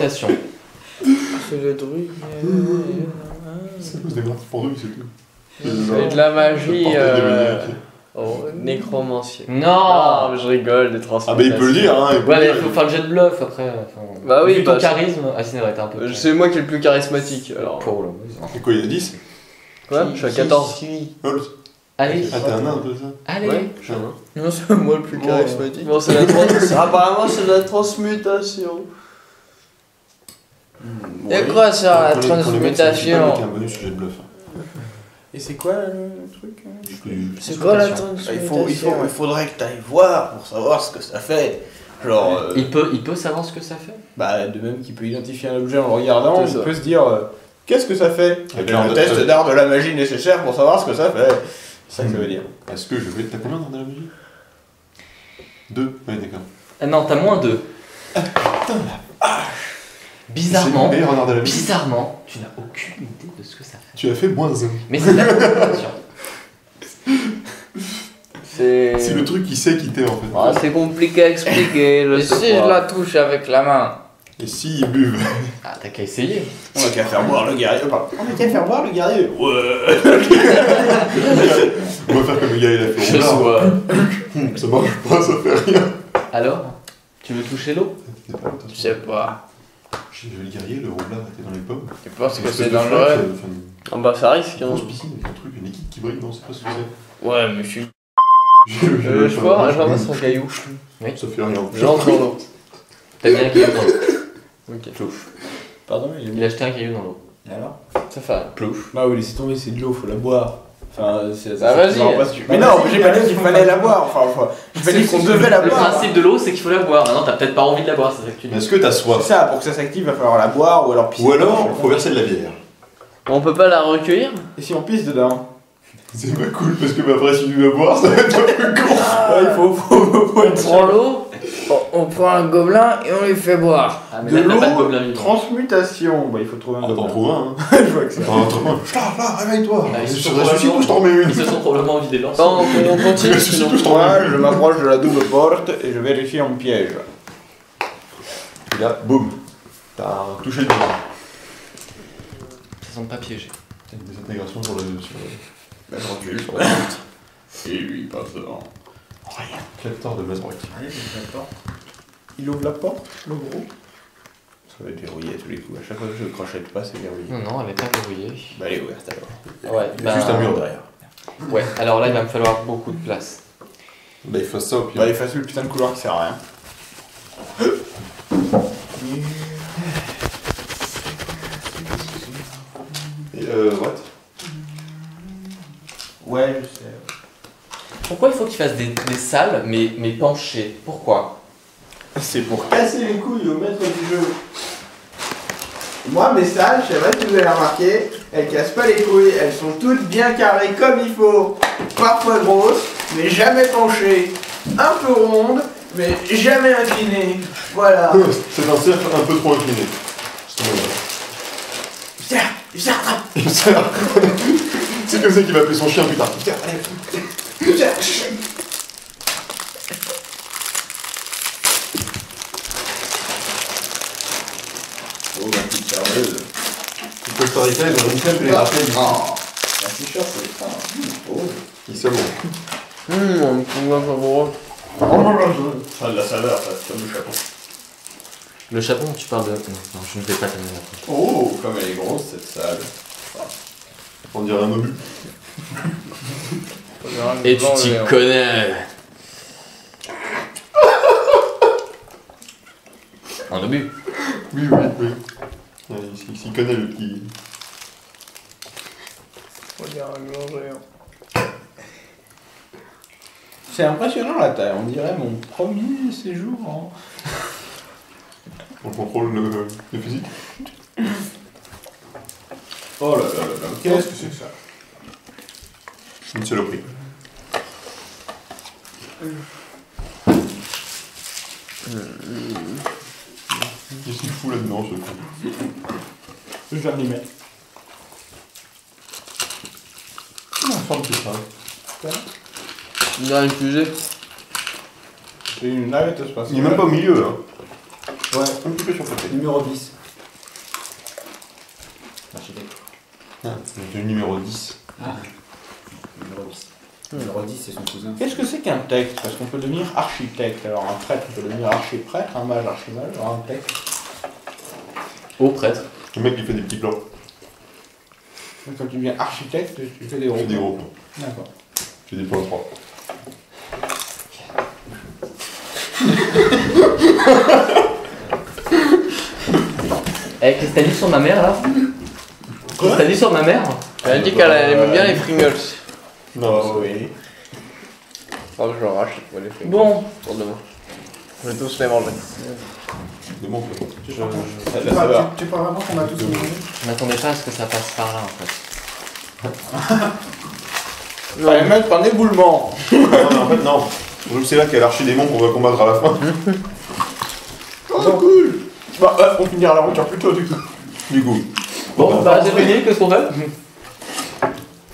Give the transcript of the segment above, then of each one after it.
Nécromantation. C'est le druide. C'est cause des grâces pour nous, c'est tout. C'est de la magie. Oh, nécromancien. Non, Je rigole, des transmutation. Ah bah il peut le dire, hein. Il peut Ouais, mais le il dire. faut faire le jet de bluff après. Enfin, Bah oui, vu ton bah, charisme. Ah, c'est vrai, t'es un peu. C'est moi qui est le plus charismatique. Alors. Pour le. Et quoi, il a 10? Quoi? Je suis à 14. Holt. Allez, Ah, t'es un nain, toi, ça? allez. Ouais, je suis un nain. Non, c'est moi le plus charismatique. Bon, c'est la transmutation. Apparemment, c'est de la transmutation. C'est quoi ça, la Pour les mecs, c'est transmutation? avec un bonus sur jet de bluff. Et c'est quoi le truc? C'est quoi la Il faudrait que tu ailles voir pour savoir ce que ça fait. Genre, Il peut savoir ce que ça fait. bah, de même qu'il peut identifier un objet en le regardant, C'est il ça. peut se dire qu'est-ce que ça fait? Avec Et un un test d'art de la magie nécessaire pour savoir ce que ça fait. C'est ça que ça veut dire. Est-ce que je vais. T'as combien dans la magie? 2. Ouais, d'accord. Ah non, t'as moins 2. Bizarrement, C'est le meilleur en art de la magie. bizarrement, tu n'as aucune idée de ce que ça fait. Tu as fait moins 1. Mais c'est de la concentration. C'est le truc qui sait quitter en fait. Ah, c'est compliqué à expliquer. Et si je la touche avec la main? Et s'ils buvent? Ah, t'as qu'à essayer. On a qu'à faire boire le guerrier. On a qu'à faire boire le guerrier. Ouais. On va faire comme le gars il a fait. Je sois. Ça marche pas, ça fait rien. Alors, tu veux toucher l'eau? C'est pas l'autre, Je sais pas. J'ai vu le guerrier, le roublard était dans les pommes. Je pense que Une c'est espèce de flaque, dangereux. enfin, Ah bah, ça risque. une Hein. grosse piscine avec un truc, une équipe qui brille, non, c'est pas ce que c'est. Ouais, mais je suis. Je vois, je ramasse un caillou. Ça fait rien. J'entre dans l'eau. T'as mis un caillou dans l'eau. Ok. Plouf. Pardon, Il a jeté un caillou dans l'eau. Et alors? Ça fait rien. Plouf. Bah oui, laissez tomber, c'est de l'eau, faut la boire. Enfin, c'est Bah, vas-y. Mais non, j'ai pas dit qu'il fallait la boire. Enfin, j'ai pas dit qu'on devait la Le boire. principe de l'eau, c'est qu'il faut la boire. Maintenant, t'as peut-être pas envie de la boire, c'est ça que tu Mais dis. est-ce que t'as C'est soif? ça, pour que ça s'active, il va falloir la boire ou alors pisser. Ou alors, dedans. faut verser de la bière. On peut pas la recueillir? Et si on pisse dedans? C'est pas cool parce que bah, après, si tu veux boire, ça va être un peu con. Ouais, il faut On prend l'eau, on prend un gobelin et on lui fait boire. Ah, mais de là, t'as pas de l'eau, gobelin vivant. transmutation. Bah, il faut trouver un Ah, t'en gobelin. trouves un, hein. Je vois que c'est. T'en trouves un. Là, réveille-toi. Ah, ils se Je sont ressuscite probablement- ou je t'en remets une? Ils se sont probablement vidés leur Bon, on Tu continue ressuscites sinon. ou je t'en remets Moi, une? je m'approche de la double porte et je vérifie en piège. Et là, boum. T'as touché le bras. Ça semble pas piégé. T'as une désintégration sur le. Bah, je recule sur la porte. Et lui, il passe devant. Rien. Cleptor de Mazrock. Allez, il ouvre la porte, le gros. Ça va être verrouillé à tous les coups. À chaque fois que je crochette pas, c'est verrouillé. Non, non, elle est pas verrouillée. Bah, elle est ouverte alors. Ouais, Il y a juste un mur derrière. Ouais, alors là, il va me falloir beaucoup de place. Bah, il fasse ça au pire. Bah, efface le putain de couloir qui sert à rien. Et what? Ouais, je sais. Pourquoi il faut qu'il fasse des salles, mais penchées? Pourquoi? C'est pour casser les couilles au maître du jeu. Moi, mes salles, je sais pas si vous avez remarqué, elles cassent pas les couilles, elles sont toutes bien carrées comme il faut. Parfois grosses, mais jamais penchées. Un peu rondes, mais jamais inclinées. Voilà. C'est un cercle un peu trop incliné. Putain, rattrape. C'est comme ça qu'il va appeler son chien plus tard. Putain, allez. Putain. Oh, ma petite serveuse. Tu peux le faire avec elle, dans une telle, les rappels. Oh, la t-shirt, c'est ça. Oh. Il se bon. On va pas voir. Ça a de la saveur, ça, c'est comme le chapeau. Le chapon, tu parles de. Non, je ne vais pas t'amener là. Oh, comme elle est grosse, cette salle. On dirait un obus. Et tu t'y connais. Un obus. Oui, oui, oui. Il s'y connaît le petit. C'est impressionnant la taille, on dirait mon premier séjour en... On contrôle le physique. Oh là là là là, qu'est-ce que c'est que ça? Une saloperie. Qu'est-ce qu'il fout là-dedans, ce con? Je vais m'y mettre. Comment on forme tout ça? Il a une fusée. C'est une navette espaciale. Il est même pas au milieu, hein. Ouais, Un petit peu surcoté. numéro 10. Architecte. Ah, c'est le numéro 10. Numéro 10. Numéro 10, c'est son cousin. Qu'est-ce que c'est qu'un texte? Parce qu'on peut devenir architecte. Alors un prêtre, on peut devenir archiprêtre, un mage, archimage, alors un texte. Au prêtre. Le mec qui fait des petits plans. Quand tu deviens architecte, tu fais des Je gros. fais des gros plans. D'accord. Je fais des plans 3. Eh, qu'est-ce que t'as dit sur ma mère là? Qu'est-ce que t'as dit sur ma mère? Elle a dit qu'elle aimait bien les Pringles. Non, Oh oui. Oh, je rachète moi les Pringles. Bon, Pour demain. Je vais tous les manger. c'est bon. quoi. Ça va. Tu crois vraiment qu'on a tous mangé? je m'attendais pas à ce que ça passe par là en fait. Fallait mettre un éboulement. Non, mais en fait, non. C'est là qu'il y a l'archidémon qu'on va combattre à la fin. Oh cool. Bah, on finira la route plus tôt du coup. Du coup. Bon, bah c'est fini, qu'est-ce qu'on fait?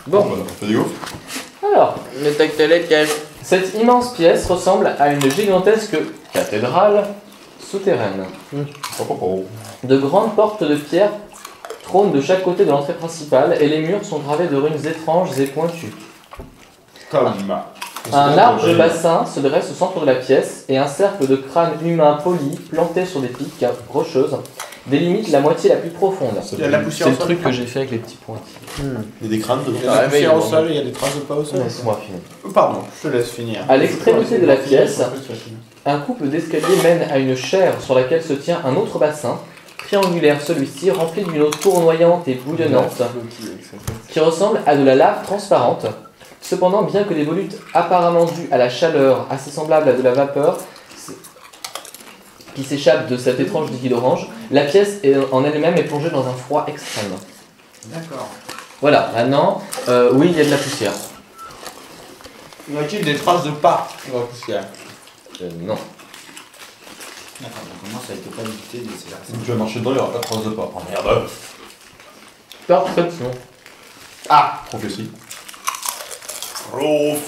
Bon, bah, on fait des gaufres. Alors, Mais t'as que t'as lesquels? cette immense pièce ressemble à une gigantesque cathédrale souterraine. De grandes portes de pierre trônent de chaque côté de l'entrée principale et les murs sont gravés de runes étranges et pointues. Comme. Un large bassin se dresse au centre de la pièce et un cercle de crânes humains polis plantés sur des piques rocheuses délimite la moitié la plus profonde. Il y a de la poussière C'est au le sol. truc que j'ai fait avec les petits points. Il y a des crânes dedans. Il y a de la poussière au Réveille, sol et il y a des traces de pas au sol. Laisse-moi finir. Pardon, je te laisse finir. À l'extrémité de la pièce, un couple d'escaliers mène à une chaire sur laquelle se tient un autre bassin, triangulaire celui-ci, rempli d'une eau tournoyante et bouillonnante, qui ressemble à de la lave transparente. Cependant, bien que les volutes apparemment dues à la chaleur, assez semblable à de la vapeur, qui s'échappe de cet étrange liquide orange, la pièce en elle-même est plongée dans un froid extrême. D'accord. Voilà, maintenant, oui, il y a de la poussière. Y a-t-il des traces de pas dans la poussière? Non. D'accord, donc au moins ça a été pas évité de ces Si tu vas marcher dedans, il n'y aura pas de traces de pas. Oh merde. Perfection. Ah, Prophétie.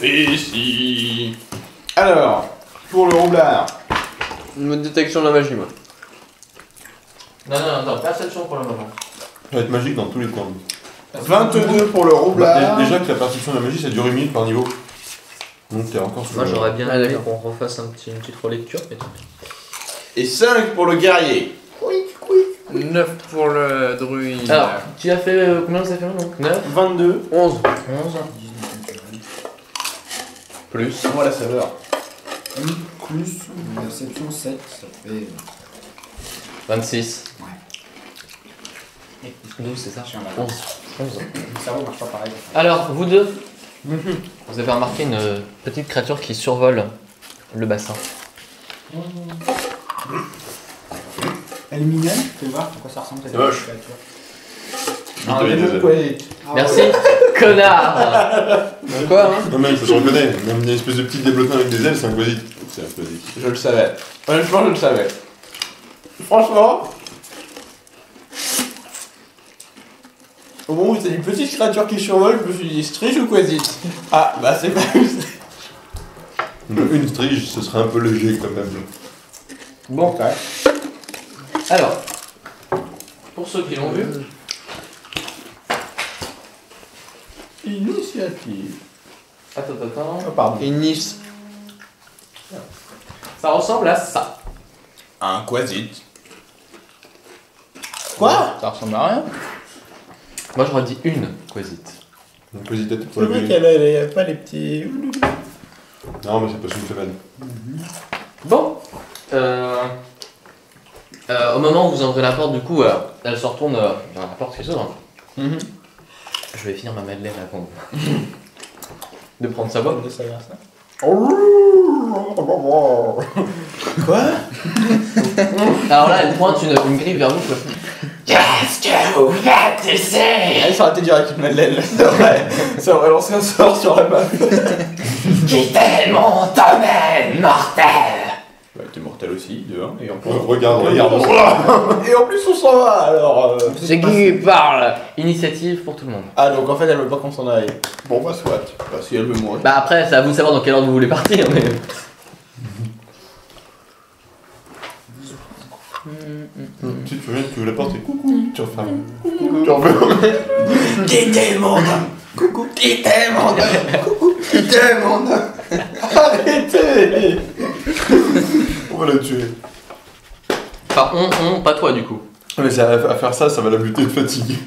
prophétie. Alors, pour le roublard. Une détection de la magie, moi. Non, perception pour le moment. Ça va être magique dans tous les coins. 22 pour le roublard. Déjà que la perception de la magie, ça dure 1 minute par niveau. Donc t'es encore sur Moi le- j'aurais bien Ah, aimé d'accord. qu'on refasse une petite relecture, mais tant pis. Et 5 pour le guerrier. 9 pour le druide. Alors, tu as fait combien ça fait donc 9, 22. 11. 11, plus. Moi la saveur. Plus perception 7, ça fait. 26. Ouais. 12, c'est ça Je suis en avant. 11. Le cerveau marche pas pareil. Alors, vous deux, vous avez remarqué une petite créature qui survole le bassin. Elle est mignonne, tu peux voir à quoi ça ressemble cette C'est moche. créature. Un Vite, démon vite, poète. Merci, connard. Quoi, hein? Non mais ça se reconnaît, même une espèce de petit déblotin avec des ailes, c'est un quasit. C'est un quasit. Je le savais. Honnêtement, je le savais. Franchement. Au moment où c'est une petite créature qui survole, je me suis dit Strige ou Quasit? Ah, bah c'est pas juste. Une strige, ce serait un peu léger quand même. Bon, alors, pour ceux qui l'ont vu, Initiative. attends, Oh, pardon. Et Nice. ça ressemble à ça. Un Quasit. Quoi? Ça ressemble à rien. Moi j'aurais dit une quasit. Un quasitatif pour C'est le vrai bébé. qu'elle a pas les petits. Non mais c'est pas une femelle. Bon, au moment où vous ouvrez la porte, du coup, elle se retourne vers la porte qui s'ouvre. Je vais finir ma madeleine avant de prendre sa voix. Quoi? Alors là, elle pointe une griffe vers vous. Qu'est-ce que vous faites ici? Elle s'est arrêtée direct avec Madeleine, ça aurait lancé un sort sur la map. Quittez mon domaine mortel! Bah, t'es mortel aussi, de 1, et en plus. Regarde. Et en plus, on s'en va alors. C'est qui parle? Initiative pour tout le monde. Ah, donc en fait, elle veut pas qu'on s'en aille. Bon, bah, soit. Bah, si elle veut mourir. Bah après, c'est à vous de savoir dans quel ordre vous voulez partir, mais... Tu te souviens, tu ouvres la porte et coucou, tu refermes. Coucou, tu refermes. Quittez mon homme. Coucou. Quittez mon homme. Coucou. Quittez mon homme. Arrêtez. On va la tuer. Enfin, pas toi du coup. Mais c'est à faire ça, ça va la buter de fatigue.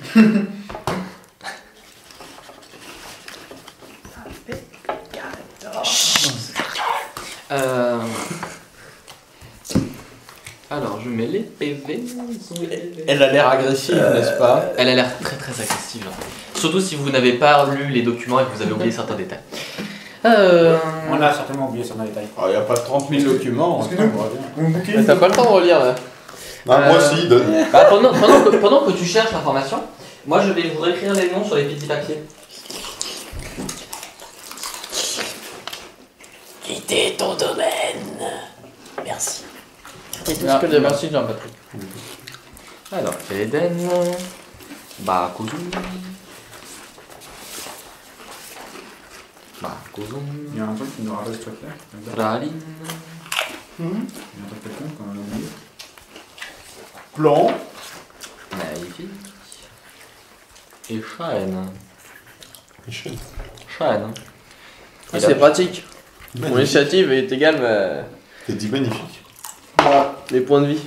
Alors, je mets les PV. Elle a l'air agressive, n'est-ce pas? Elle a l'air très très agressive. Surtout si vous n'avez pas lu les documents et que vous avez oublié certains détails. On a certainement oublié certains détails. Il n'y a pas 30 000 documents. T'as pas le temps de relire là. Ah, moi aussi, donne. Bah, pendant que tu cherches l'information, moi je vais vous écrire les noms sur les petits papiers. Quitter ton domaine. Merci. C'est tout ce que j'ai merci, Jean-Patrick. Alors, Eden, Bakuzum, Il y a un truc qui nous rappelle ce truc-là. Ralin, Il y a un truc quelconque qu'on a oublié. Plan. Naïfi et Shine. Michel. Shine. Ah, c'est pratique. Mon initiative est égale T'as dit magnifique. à les points de vie.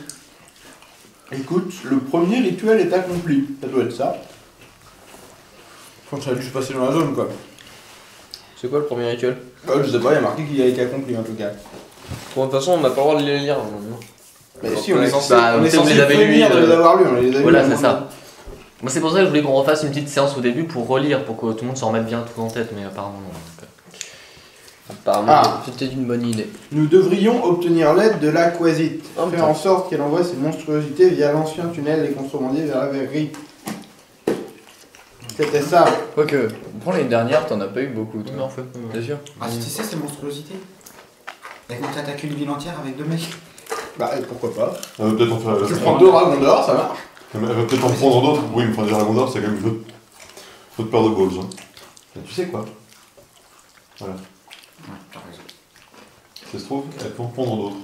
Écoute, le premier rituel est accompli. Ça doit être ça. Je pense que ça a dû se passer dans la zone quoi. C'est quoi le premier rituel? Je sais pas, il y a marqué qu'il a été accompli en tout cas. Bon, de toute façon, on n'a pas le droit de les lire. Non. Mais si, on est censé, Bah, on est vous censé les avez lus, prévenir de les avoir lus, on les a lus. Voilà, c'est ça. Moi, c'est pour ça que je voulais qu'on refasse une petite séance au début pour relire, pour que tout le monde s'en remette bien tout en tête, mais apparemment non. Apparemment, c'était une bonne idée. Nous devrions obtenir l'aide de la Quasit. Oh, Faire en sorte qu'elle envoie ses monstruosités via l'ancien tunnel des contrebandiers vers la verrerie. C'était ça. Quoique, pour l'année dernière, t'en as pas eu beaucoup, toi. Non, en fait. Bien sûr. Ah, c'était ça, ces monstruosités? Elles contre-attaquent une ville entière avec 2 mecs. Bah, pourquoi pas. Elle va peut-être en faire. Je prends 2 dragons d'or, ça marche. Elle va peut-être en prendre d'autres. Oui, mais enfin, des dragons d'or, c'est quand même une autre paire de balls. Hein. Et tu sais quoi? Voilà. Ouais, t'as raison. Ça se trouve, elle peut en prendre d'autres.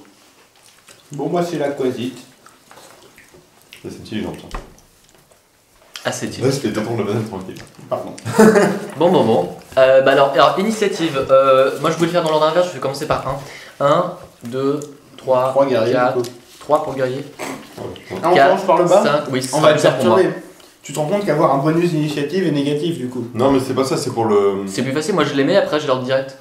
Bon, moi, c'est la Quasit. Ça, c'est intelligent, ça. Assez utile. Reste les détendre la banane tranquille. Pardon. Bon. Bah alors, initiative. Moi, je voulais le faire dans l'ordre inverse, je vais commencer par 1. 1, 2, 3, 3 guerriers. 4, du coup. 3 pour guerrier. Ah, on commence par le bas 5, oui, On va te 5 faire pour moi. tourner. Tu te rends compte qu'avoir un bonus d'initiative est négatif du coup. Non, mais c'est pas ça, c'est pour le. C'est plus facile, moi je les mets, après je leur direct.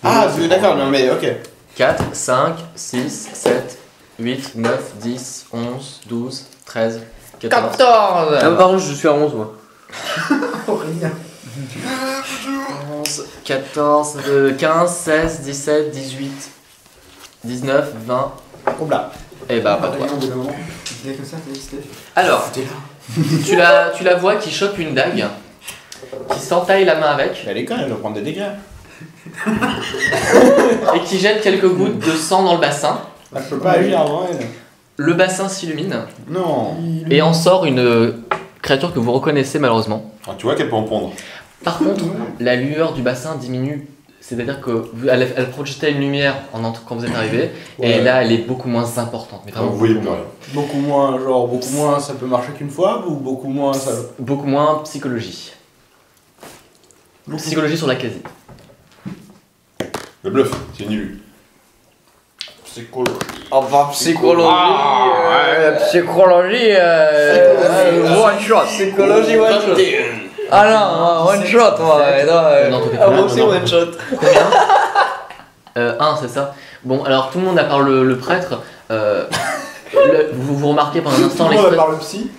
Ah, c'est d'accord, pour- non mais ok. 4, 5, 6, 7, 8, 9, 10, 11, 12, 13, 14. 14 Ah, par contre, je suis à 11, moi. 11, 14, 15, 16, 17, 18, 19, 20. Oula. Et bah, pas toi. Au bout d'un moment, c'était comme ça, t'as dit, c'était. Alors, C'était là. tu la vois qui chope une dague, qui s'entaille la main avec, Elle est con, elle va prendre des dégâts. et qui jette quelques gouttes de sang dans le bassin. Ah, je peux pas agir avant elle. Le bassin s'illumine, Non. et en sort une créature que vous reconnaissez malheureusement. Ah, tu vois qu'elle peut en prendre. Par contre, la lueur du bassin diminue. C'est-à-dire qu'elle projetait une lumière quand vous êtes arrivé, et Ouais. là elle est beaucoup moins importante. Mais vraiment Vous voyez beaucoup plus moins. rien. Beaucoup moins, genre beaucoup moins ça peut marcher qu'une fois ou beaucoup moins ça. Beaucoup moins psychologie. Psychologie sur la quasi. Le bluff, c'est nul. Psychologie. Enfin, psychologie. Psychologie. One shot. Psychologie, one shot. Ah non, one shot, moi. Non, t'en fais Ah, pas. moi aussi, one shot. Combien 1, c'est ça. Bon, alors tout le monde, à part le prêtre, vous remarquez pendant un instant Tout le monde l'expression. par le psy.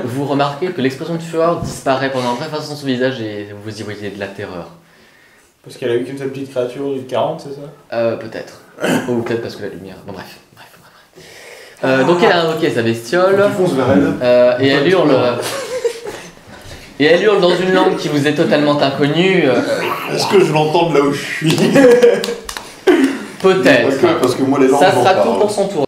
Vous remarquez que l'expression de fureur disparaît pendant un bref instant sur son visage et vous y voyez de la terreur. Parce qu'elle a eu qu'une seule petite créature de 40, c'est ça? Peut-être. Ou peut-être parce que la lumière. Bon, bref. Donc elle a invoqué sa bestiole. Tu fonces vers elle. Et elle hurle. Et elle hurle dans une langue qui vous est totalement inconnue. Est-ce que je l'entends de là où je suis? Peut-être. Parce que moi, les langues, Ça j'en sera parle. tout pour son tour.